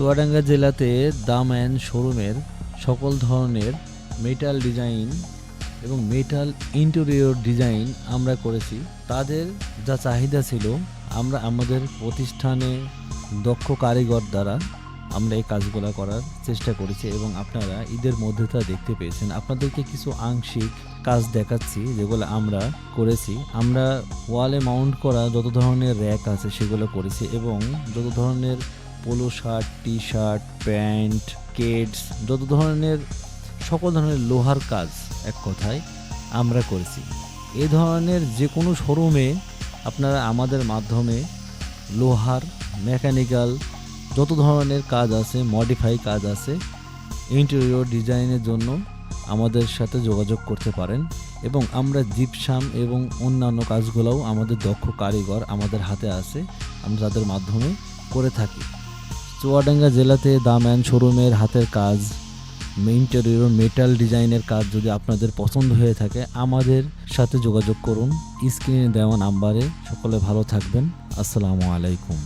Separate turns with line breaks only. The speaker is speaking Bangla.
চুয়াডাঙ্গা জেলাতে দাম অ্যান্ড শোরুমের সকল ধরনের মেটাল ডিজাইন এবং মেটাল ইন্টেরিয়র ডিজাইন আমরা করেছি। তাদের যা চাহিদা ছিল আমরা আমাদের প্রতিষ্ঠানে দক্ষ কারিগর দ্বারা আমরা এই কাজগুলো করার চেষ্টা করেছি এবং আপনারা ঈদের মধ্যে তা দেখতে পেয়েছেন। আপনাদেরকে কিছু আংশিক কাজ দেখাচ্ছি যেগুলো আমরা করেছি। আমরা ওয়ালে মাউন্ট করা যত ধরনের র্যাক আছে সেগুলো করেছি এবং যত ধরনের polo shirt, T shirt, pant, Keds, যত ধরনের সকল ধরনের লোহার কাজ এক কথায় আমরা করেছি। এই ধরনের যে কোনো শোরুমে আপনারা আমাদের মাধ্যমে লোহার, মেকানিক্যাল যত ধরনের কাজ আছে, মডিফাই কাজ আছে, ইন্টেরিয়র ডিজাইনের জন্য আমাদের সাথে যোগাযোগ করতে পারেন এবং আমরা জিপসাম এবং অন্যান্য কাজগুলোও আমাদের দক্ষ কারিগর আমাদের হাতে আছে, আমরা তাদের মাধ্যমে করে থাকি। চুয়াডাঙ্গা জেলাতে দাম অ্যান্ড শোরুমের হাতের কাজ, ইন্টেরিয়র মেটাল ডিজাইনের কাজ যদি আপনাদের পছন্দ হয়ে থাকে আমাদের সাথে যোগাযোগ করুন স্ক্রিনে দেওয়া নাম্বারে। সকলে ভালো থাকবেন। আসসালামু আলাইকুম।